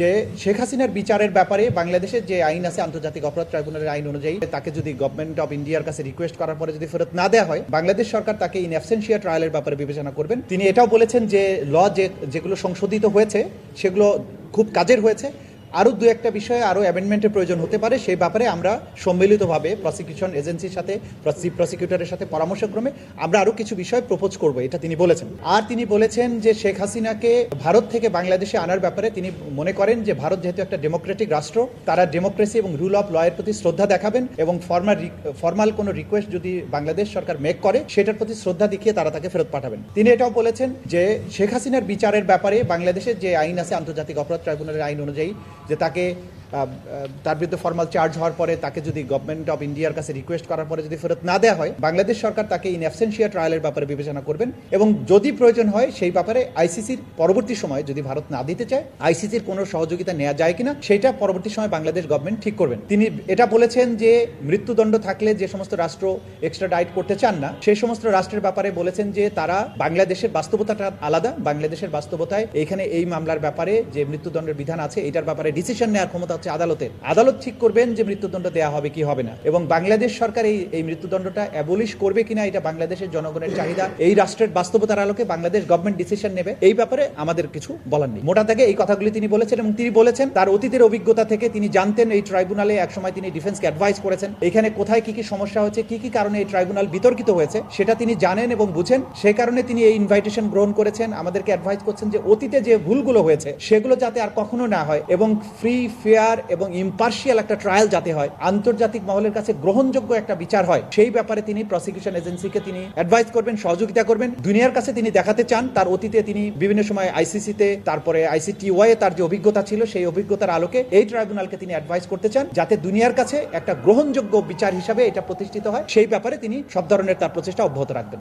যে শেখ হাসিনার বিচারের ব্যাপারে বাংলাদেশের যে আইন আছে, আন্তর্জাতিক অপরাধ ট্রাইব্যুনালের আইন অনুযায়ী তাকে যদি গভর্নমেন্ট অফ ইন্ডিয়ার কাছে রিকোয়েস্ট করার পরে যদি ফেরত না দেওয়া হয়, বাংলাদেশ সরকার তাকে ইন অ্যাবসেন্সিয়া ট্রায়ালের ব্যাপারে বিবেচনা করবেন। তিনি এটাও বলেছেন যে যেগুলো সংশোধিত হয়েছে সেগুলো খুব কাজের হয়েছে, আরও দু একটা বিষয়ে আরও অ্যামেন্ডমেন্টের প্রয়োজন হতে পারে। সেই ব্যাপারে আমরা সম্মিলিতভাবে প্রসিকিউশন এজেন্সির সাথে, চিফ প্রসিকিউটরের সাথে পরামর্শক্রমে আমরা আরও কিছু বিষয় প্রপোজ করব, এটা তিনি বলেছেন। আর তিনি বলেছেন যে শেখ হাসিনাকে ভারত থেকে বাংলাদেশে আনার ব্যাপারে তিনি মনে করেন যে ভারত যেহেতু একটা ডেমোক্রেটিক রাষ্ট্র, তারা ডেমোক্রেসি এবং রুল অফ লয়ের প্রতি শ্রদ্ধা দেখাবেন এবং ফর্মাল কোনো রিকোয়েস্ট যদি বাংলাদেশ সরকার মেক করে সেটার প্রতি শ্রদ্ধা দেখিয়ে তারা তাকে ফেরত পাঠাবেন। তিনি এটাও বলেছেন যে শেখ হাসিনার বিচারের ব্যাপারে বাংলাদেশের যে আইন আছে, আন্তর্জাতিক অপরাধ ট্রাইব্যুনালের আইন অনুযায়ী যে তাকে তার বিরুদ্ধে ফর্মাল চার্জ হওয়ার পরে তাকে যদি গভর্নমেন্ট অফ ইন্ডিয়ার কাছে রিকোয়েস্ট করার পরে যদি ফেরত না দেওয়া হয়, বাংলাদেশ সরকার তাকে ইন অ্যাবসেন্সিয়া ট্রায়ালের ব্যাপারে বিবেচনা করবেন এবং যদি প্রয়োজন হয় সেই ব্যাপারে আইসিসির পরবর্তী সময়ে যদি ভারত না দিতে চায় আইসিসির কোনো সহযোগিতা নেওয়া যায় কিনা সেটা পরবর্তী সময় বাংলাদেশ গভর্নমেন্ট ঠিক করবেন। তিনি এটা বলেছেন যে মৃত্যুদণ্ড থাকলে যে সমস্ত রাষ্ট্র এক্সট্রাডাইট করতে চান না সেই সমস্ত রাষ্ট্রের ব্যাপারে বলেছেন যে তারা বাংলাদেশের বাস্তবতাটা আলাদা, বাংলাদেশের বাস্তবতায় এখানে এই মামলার ব্যাপারে যে মৃত্যুদণ্ডের বিধান আছে এটার ব্যাপারে ডিসিশন নেওয়ার ক্ষমতা হচ্ছে আদালতের। আদালত ঠিক করবেন যে মৃত্যুদণ্ড দেওয়া হবে কি হবে না, এবং বাংলাদেশ সরকার এই মৃত্যুদণ্ডটা অ্যাবলিশ করবে কিনা এটা বাংলাদেশের জনগণের চাহিদা, এই রাষ্ট্রের বাস্তবতার আলোকে বাংলাদেশ গভর্নমেন্ট ডিসিশন নেবে। এই ব্যাপারে আমাদের কিছু বলার নেই। মোটা দাগে এই কথাগুলি তিনি বলেছেন এবং তিনি বলেছেন তার অতীতের অভিজ্ঞতা থেকে তিনি জানতেন এই ট্রাইব্যুনালে একসময় তিনি ডিফেন্সকে অ্যাডভাইস করেছেন, এখানে কোথায় কি কি সমস্যা হচ্ছে, কি কি কারণে এই ট্রাইব্যুনাল বিতর্কিত হয়েছে সেটা তিনি জানেন এবং বুঝেন। সেই কারণে তিনি এই ইনভাইটেশন গ্রহণ করেছেন, আমাদেরকে অ্যাডভাইস করছেন যে অতীতে যে ভুলগুলো হয়েছে সেগুলো যাতে আর কখনো না হয় এবং ফ্রি, ফেয়ার এবং ইম্পার্শিয়াল একটা ট্রায়াল যাতে হয়, আন্তর্জাতিক মহলের কাছে গ্রহণযোগ্য একটা বিচার হয়, সেই ব্যাপারে তিনি প্রসিকিউশন এজেন্সিকে তিনি অ্যাডভাইস করবেন, সহযোগিতা করবেন। দুনিয়ার কাছে তিনি দেখাতে চান তার অতীতে তিনি বিভিন্ন সময় আইসিসিতে, তারপরে আইসিটিওয়াই তার যে অভিজ্ঞতা ছিল সেই অভিজ্ঞতার আলোকে এই ট্রাইব্যুনালকে তিনি অ্যাডভাইস করতে চান যাতে দুনিয়ার কাছে একটা গ্রহণযোগ্য বিচার হিসাবে এটা প্রতিষ্ঠিত হয়। সেই ব্যাপারে তিনি সব ধরনের তার প্রচেষ্টা অব্যাহত রাখবেন।